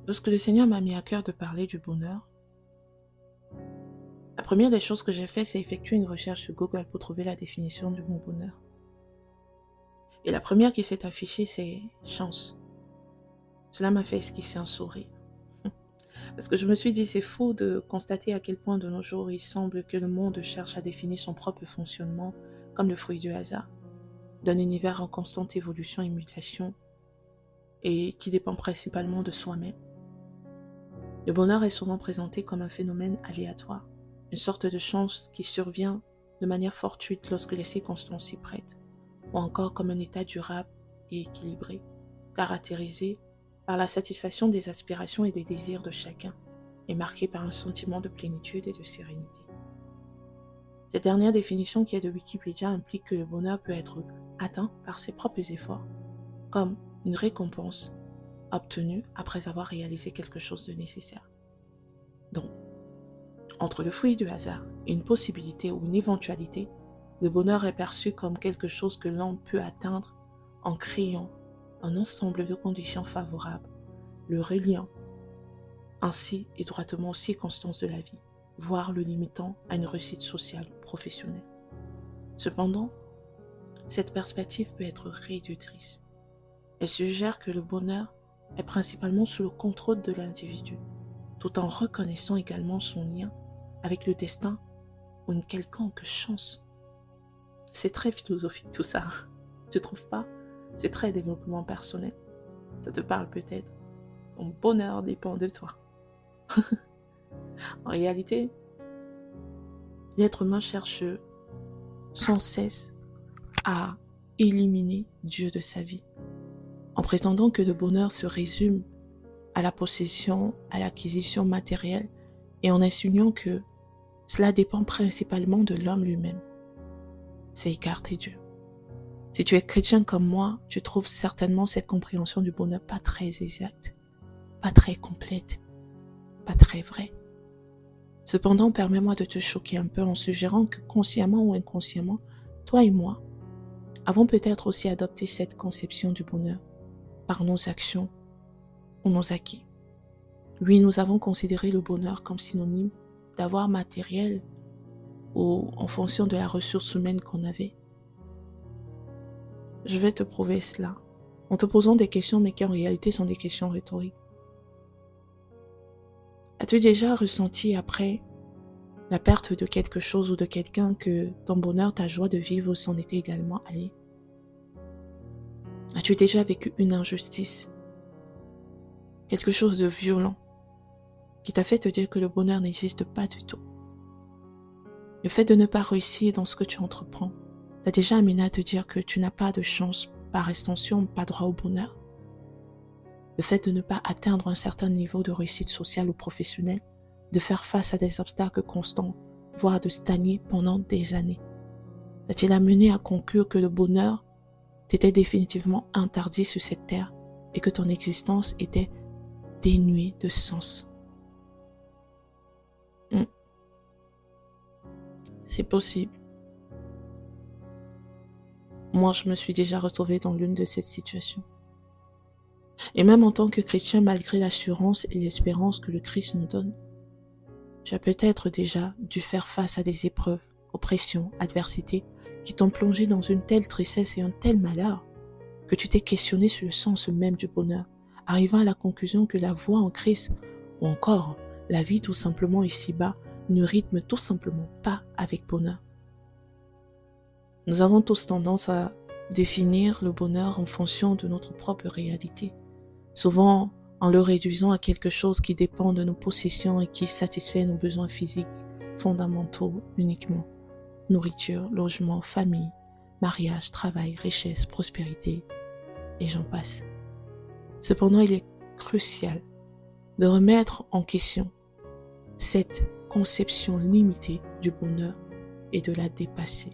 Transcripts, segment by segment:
Lorsque le Seigneur m'a mis à cœur de parler du bonheur, la première des choses que j'ai fait, c'est effectuer une recherche sur Google pour trouver la définition du mot bonheur. Et la première qui s'est affichée, c'est chance. Cela m'a fait esquisser un sourire. Parce que je me suis dit, c'est fou de constater à quel point de nos jours, il semble que le monde cherche à définir son propre fonctionnement comme le fruit du hasard, d'un univers en constante évolution et mutation, et qui dépend principalement de soi-même. Le bonheur est souvent présenté comme un phénomène aléatoire, une sorte de chance qui survient de manière fortuite lorsque les circonstances s'y prêtent, ou encore comme un état durable et équilibré, caractérisé par la satisfaction des aspirations et des désirs de chacun, et marqué par un sentiment de plénitude et de sérénité. Cette dernière définition qui est de Wikipédia implique que le bonheur peut être atteint par ses propres efforts, comme une récompense obtenue après avoir réalisé quelque chose de nécessaire. Donc, entre le fruit du hasard et une possibilité ou une éventualité, le bonheur est perçu comme quelque chose que l'on peut atteindre en créant un ensemble de conditions favorables, le reliant ainsi étroitement aux circonstances de la vie, voire le limitant à une réussite sociale ou professionnelle. Cependant, cette perspective peut être réductrice. Elle suggère que le bonheur est principalement sous le contrôle de l'individu, tout en reconnaissant également son lien avec le destin ou une quelconque chance. C'est très philosophique tout ça, tu trouves pas? C'est très développement personnel. Ça te parle peut-être. Ton bonheur dépend de toi. En réalité, l'être humain cherche sans cesse à éliminer Dieu de sa vie, en prétendant que le bonheur se résume à la possession, à l'acquisition matérielle, et en insinuant que cela dépend principalement de l'homme lui-même. C'est écarter Dieu. Si tu es chrétien comme moi, tu trouves certainement cette compréhension du bonheur pas très exacte, pas très complète, pas très vraie. Cependant, permets-moi de te choquer un peu en suggérant que consciemment ou inconsciemment, toi et moi avons peut-être aussi adopté cette conception du bonheur par nos actions ou nos acquis. Oui, nous avons considéré le bonheur comme synonyme d'avoir matériel ou en fonction de la ressource humaine qu'on avait. Je vais te prouver cela en te posant des questions mais qui en réalité sont des questions rhétoriques. As-tu déjà ressenti après la perte de quelque chose ou de quelqu'un que ton bonheur, ta joie de vivre s'en était également allée? As-tu déjà vécu une injustice, quelque chose de violent qui t'a fait te dire que le bonheur n'existe pas du tout? Le fait de ne pas réussir dans ce que tu entreprends t'a déjà amené à te dire que tu n'as pas de chance, par extension, pas droit au bonheur? Le fait de ne pas atteindre un certain niveau de réussite sociale ou professionnelle, de faire face à des obstacles constants, voire de stagner pendant des années, t'a-t-il amené à conclure que le bonheur t'était définitivement interdit sur cette terre et que ton existence était dénuée de sens? C'est possible. Moi, je me suis déjà retrouvée dans l'une de ces situations. Et même en tant que chrétien, malgré l'assurance et l'espérance que le Christ nous donne, tu as peut-être déjà dû faire face à des épreuves, oppressions, adversités qui t'ont plongé dans une telle tristesse et un tel malheur que tu t'es questionné sur le sens même du bonheur, arrivant à la conclusion que la foi en Christ, ou encore la vie tout simplement ici-bas, ne rythme tout simplement pas avec bonheur. Nous avons tous tendance à définir le bonheur en fonction de notre propre réalité, souvent en le réduisant à quelque chose qui dépend de nos possessions et qui satisfait nos besoins physiques fondamentaux uniquement. Nourriture, logement, famille, mariage, travail, richesse, prospérité, et j'en passe. Cependant, il est crucial de remettre en question cette conception limitée du bonheur et de la dépasser.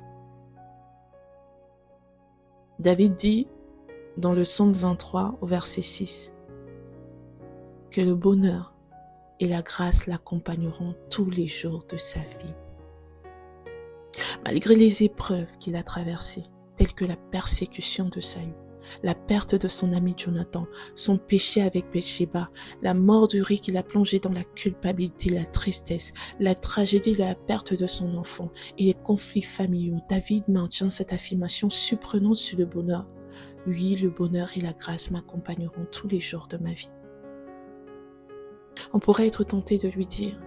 David dit dans le psaume 23 au verset 6 que le bonheur et la grâce l'accompagneront tous les jours de sa vie. Malgré les épreuves qu'il a traversées, telles que la persécution de Saül, la perte de son ami Jonathan, son péché avec Bathsheba, la mort d'Uri qui l'a plongé dans la culpabilité, la tristesse, la tragédie de la perte de son enfant et les conflits familiaux, David maintient cette affirmation surprenante sur le bonheur. Oui, le bonheur et la grâce m'accompagneront tous les jours de ma vie. On pourrait être tenté de lui dire,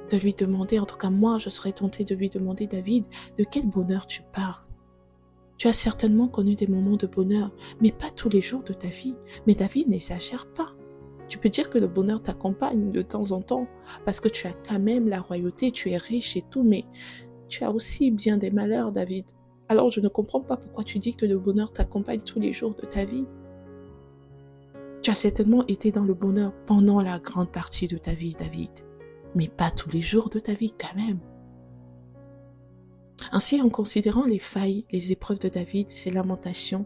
de lui demander, en tout cas moi je serais tenté de lui demander, David, de quel bonheur tu parles? Tu as certainement connu des moments de bonheur, mais pas tous les jours de ta vie. Mais David, n'exagère pas. Tu peux dire que le bonheur t'accompagne de temps en temps, parce que tu as quand même la royauté, tu es riche et tout, mais tu as aussi bien des malheurs, David. Alors je ne comprends pas pourquoi tu dis que le bonheur t'accompagne tous les jours de ta vie. Tu as certainement été dans le bonheur pendant la grande partie de ta vie, David, mais pas tous les jours de ta vie quand même. Ainsi, en considérant les failles, les épreuves de David, ses lamentations,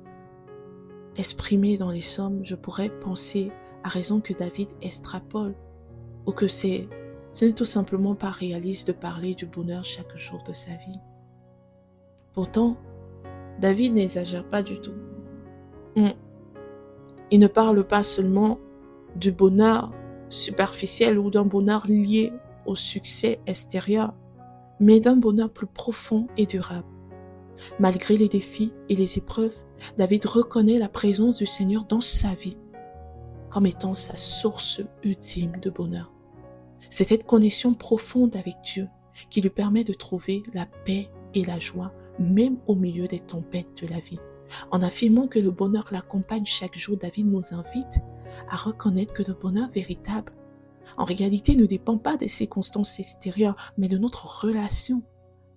exprimées dans les psaumes, je pourrais penser à raison que David extrapole, ou que ce n'est tout simplement pas réaliste de parler du bonheur chaque jour de sa vie. Pourtant, David n'exagère pas du tout. Il ne parle pas seulement du bonheur superficiel ou d'un bonheur lié au succès extérieur, mais d'un bonheur plus profond et durable. Malgré les défis et les épreuves, David reconnaît la présence du Seigneur dans sa vie comme étant sa source ultime de bonheur. C'est cette connexion profonde avec Dieu qui lui permet de trouver la paix et la joie, même au milieu des tempêtes de la vie. En affirmant que le bonheur l'accompagne chaque jour, David nous invite à reconnaître que le bonheur véritable, en réalité, ne dépend pas des circonstances extérieures, mais de notre relation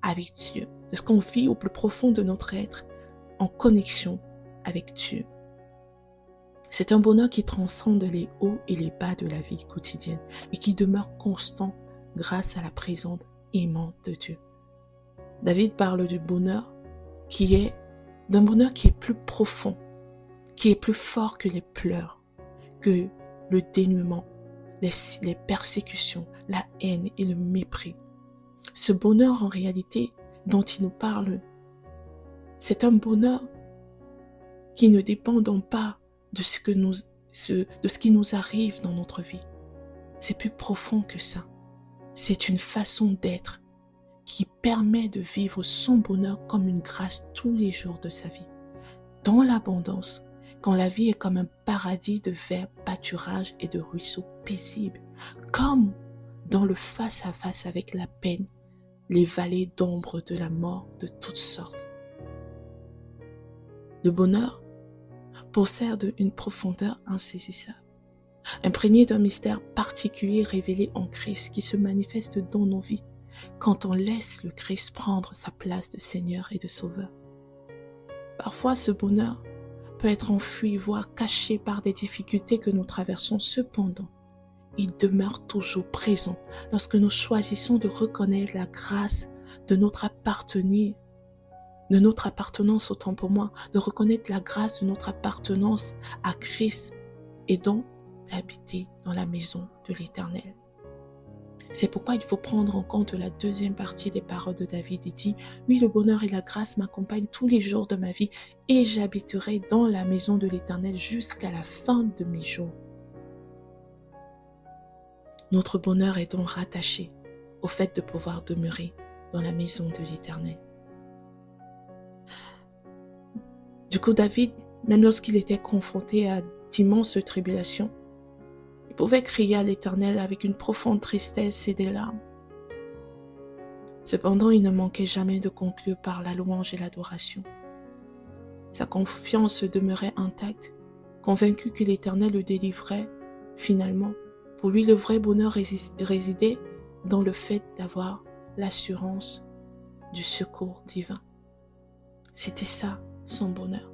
avec Dieu, de ce qu'on vit au plus profond de notre être, en connexion avec Dieu. C'est un bonheur qui transcende les hauts et les bas de la vie quotidienne et qui demeure constant grâce à la présence aimante de Dieu. David parle du bonheur d'un bonheur qui est plus profond, qui est plus fort que les pleurs, que le dénuement, les persécutions, la haine et le mépris. Ce bonheur en réalité dont il nous parle, c'est un bonheur qui ne dépend donc pas de ce qui nous arrive dans notre vie. C'est plus profond que ça. C'est une façon d'être qui permet de vivre son bonheur comme une grâce tous les jours de sa vie. Dans l'abondance, quand la vie est comme un paradis de verts pâturages et de ruisseaux paisibles, comme dans le face-à-face avec la peine, les vallées d'ombre de la mort de toutes sortes. Le bonheur possède une profondeur insaisissable, imprégné d'un mystère particulier révélé en Christ qui se manifeste dans nos vies quand on laisse le Christ prendre sa place de Seigneur et de Sauveur. Parfois, ce bonheur peut être enfui, voire caché par des difficultés que nous traversons. Cependant, il demeure toujours présent lorsque nous choisissons de reconnaître la grâce de notre appartenance autant pour moi, de reconnaître la grâce de notre appartenance à Christ et donc d'habiter dans la maison de l'Éternel. C'est pourquoi il faut prendre en compte la deuxième partie des paroles de David. Il dit, « Oui, le bonheur et la grâce m'accompagnent tous les jours de ma vie et j'habiterai dans la maison de l'Éternel jusqu'à la fin de mes jours. » Notre bonheur est donc rattaché au fait de pouvoir demeurer dans la maison de l'Éternel. Du coup, David, même lorsqu'il était confronté à d'immenses tribulations, il pouvait crier à l'Éternel avec une profonde tristesse et des larmes. Cependant, il ne manquait jamais de conclure par la louange et l'adoration. Sa confiance demeurait intacte, convaincu que l'Éternel le délivrait finalement. Pour lui, le vrai bonheur résidait dans le fait d'avoir l'assurance du secours divin. C'était ça, son bonheur.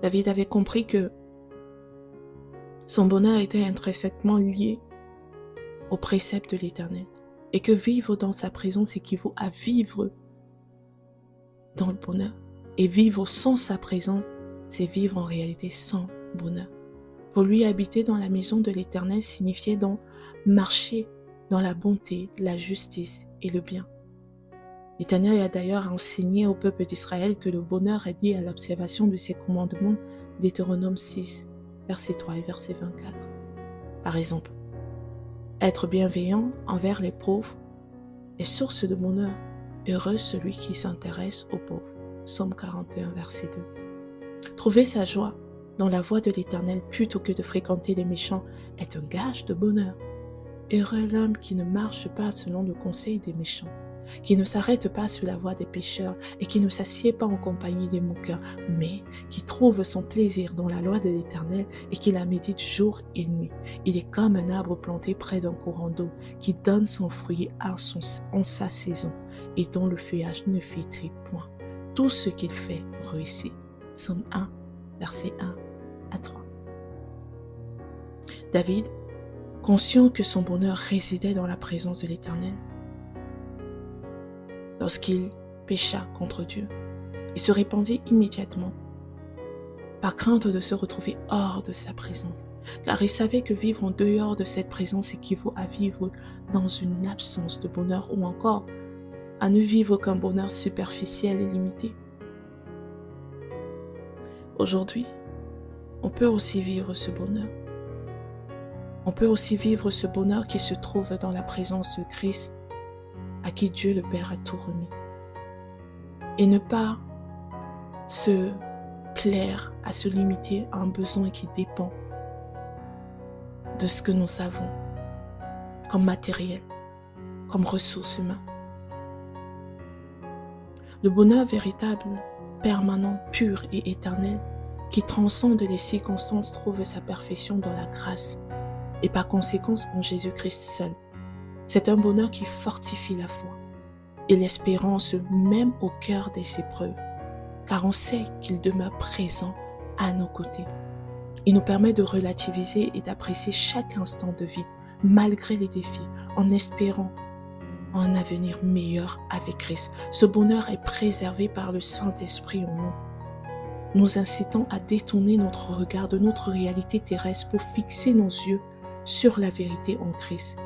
David avait compris que son bonheur était intrinsèquement lié au précepte de l'Éternel et que vivre dans sa présence équivaut à vivre dans le bonheur. Et vivre sans sa présence, c'est vivre en réalité sans bonheur. Pour lui, habiter dans la maison de l'Éternel signifiait donc marcher dans la bonté, la justice et le bien. L'Éternel a d'ailleurs enseigné au peuple d'Israël que le bonheur est lié à l'observation de ses commandements Deutéronome 6, verset 3 et verset 24. Par exemple, être bienveillant envers les pauvres est source de bonheur. Heureux celui qui s'intéresse aux pauvres. Psaume 41, verset 2. Trouver sa joie dans la voie de l'Éternel plutôt que de fréquenter les méchants est un gage de bonheur. Heureux l'homme qui ne marche pas selon le conseil des méchants, qui ne s'arrête pas sur la voie des pécheurs et qui ne s'assied pas en compagnie des moqueurs, mais qui trouve son plaisir dans la loi de l'Éternel et qui la médite jour et nuit. Il est comme un arbre planté près d'un courant d'eau qui donne son fruit en sa saison et dont le feuillage ne flétrit point. Tout ce qu'il fait réussit. Psaume 1, versets 1 à 3. David, conscient que son bonheur résidait dans la présence de l'Éternel, lorsqu'il pécha contre Dieu, il se répandit immédiatement, par crainte de se retrouver hors de sa présence, car il savait que vivre en dehors de cette présence équivaut à vivre dans une absence de bonheur ou encore à ne vivre qu'un bonheur superficiel et limité. Aujourd'hui, on peut aussi vivre ce bonheur. On peut aussi vivre ce bonheur qui se trouve dans la présence de Christ, à qui Dieu le Père a tout remis. Et ne pas se plaire à se limiter à un besoin qui dépend de ce que nous avons comme matériel, comme ressources humaines. Le bonheur véritable, permanent, pur et éternel, qui transcende les circonstances, trouve sa perfection dans la grâce et par conséquence en Jésus-Christ seul. C'est un bonheur qui fortifie la foi et l'espérance même au cœur des épreuves, car on sait qu'il demeure présent à nos côtés. Il nous permet de relativiser et d'apprécier chaque instant de vie, malgré les défis, en espérant un avenir meilleur avec Christ. Ce bonheur est préservé par le Saint-Esprit en nous, nous incitant à détourner notre regard de notre réalité terrestre pour fixer nos yeux sur la vérité en Christ.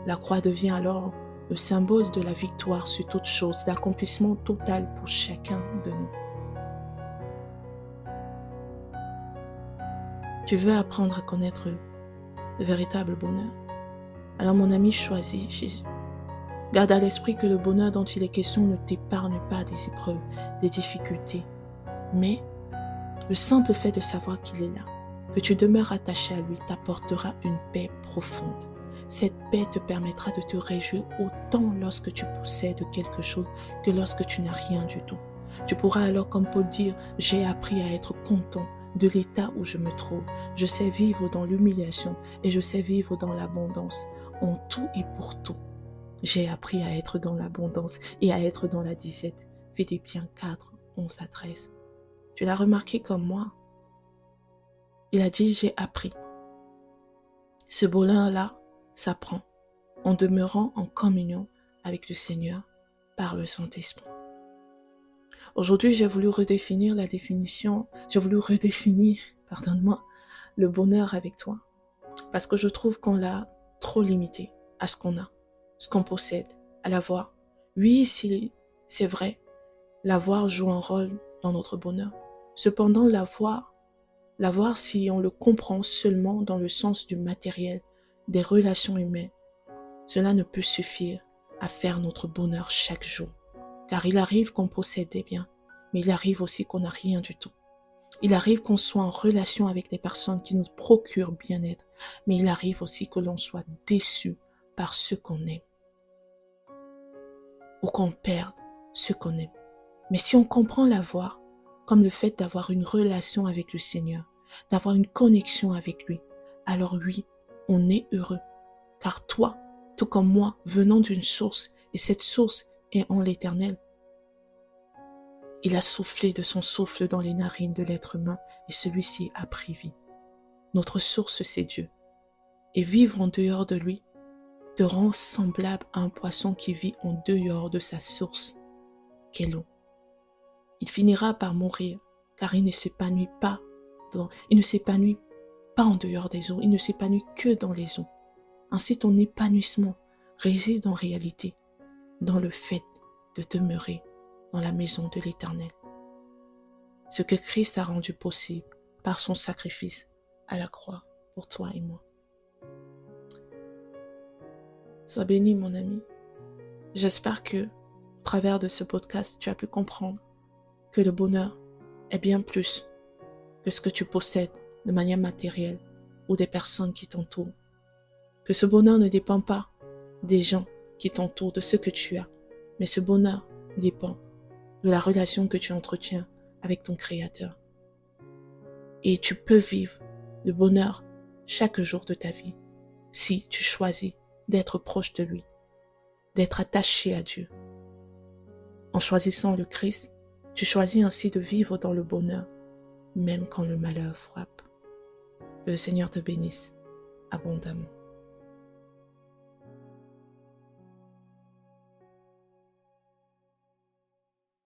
La croix devient alors le symbole de la victoire sur toute chose, l'accomplissement total pour chacun de nous. Tu veux apprendre à connaître le véritable bonheur? Alors mon ami, choisis Jésus. Garde à l'esprit que le bonheur dont il est question ne t'épargne pas des épreuves, des difficultés, mais le simple fait de savoir qu'il est là, que tu demeures attaché à lui, t'apportera une paix profonde. Cette paix te permettra de te réjouir autant lorsque tu possèdes quelque chose que lorsque tu n'as rien du tout. Tu pourras alors, comme Paul, dire « J'ai appris à être content de l'état où je me trouve. Je sais vivre dans l'humiliation et je sais vivre dans l'abondance, en tout et pour tout. J'ai appris à être dans l'abondance et à être dans la disette. » Philippiens 4, 11 à 13. Tu l'as remarqué comme moi. Il a dit « J'ai appris ». Ce bonheur-là s'apprend en demeurant en communion avec le Seigneur par le Saint-Esprit. Aujourd'hui, j'ai voulu redéfinir le bonheur avec toi. Parce que je trouve qu'on l'a trop limité à ce qu'on a, ce qu'on possède, à l'avoir. Oui, c'est vrai, l'avoir joue un rôle dans notre bonheur. Cependant, l'avoir si on le comprend seulement dans le sens du matériel, des relations humaines, cela ne peut suffire à faire notre bonheur chaque jour. Car il arrive qu'on possède des biens, mais il arrive aussi qu'on n'a rien du tout. Il arrive qu'on soit en relation avec des personnes qui nous procurent bien-être, mais il arrive aussi que l'on soit déçu par ce qu'on aime, ou qu'on perde ce qu'on aime. Mais si on comprend l'avoir comme le fait d'avoir une relation avec le Seigneur, d'avoir une connexion avec lui, alors oui, on est heureux. Car toi, tout comme moi, venons d'une source, et cette source est en l'Éternel. Il a soufflé de son souffle dans les narines de l'être humain, et celui-ci a pris vie. Notre source, c'est Dieu. Et vivre en dehors de lui te rend semblable à un poisson qui vit en dehors de sa source, qu'est l'eau. Il finira par mourir, car il ne s'épanouit pas en dehors des eaux, il ne s'épanouit que dans les eaux. Ainsi, ton épanouissement réside en réalité dans le fait de demeurer dans la maison de l'Éternel. Ce que Christ a rendu possible par son sacrifice à la croix pour toi et moi. Sois béni, mon ami. J'espère que, au travers de ce podcast, tu as pu comprendre que le bonheur est bien plus que ce que tu possèdes de manière matérielle ou des personnes qui t'entourent. Que ce bonheur ne dépend pas des gens qui t'entourent, de ce que tu as, mais ce bonheur dépend de la relation que tu entretiens avec ton Créateur. Et tu peux vivre le bonheur chaque jour de ta vie si tu choisis d'être proche de lui, d'être attaché à Dieu. En choisissant le Christ, tu choisis ainsi de vivre dans le bonheur, même quand le malheur frappe. Que le Seigneur te bénisse abondamment.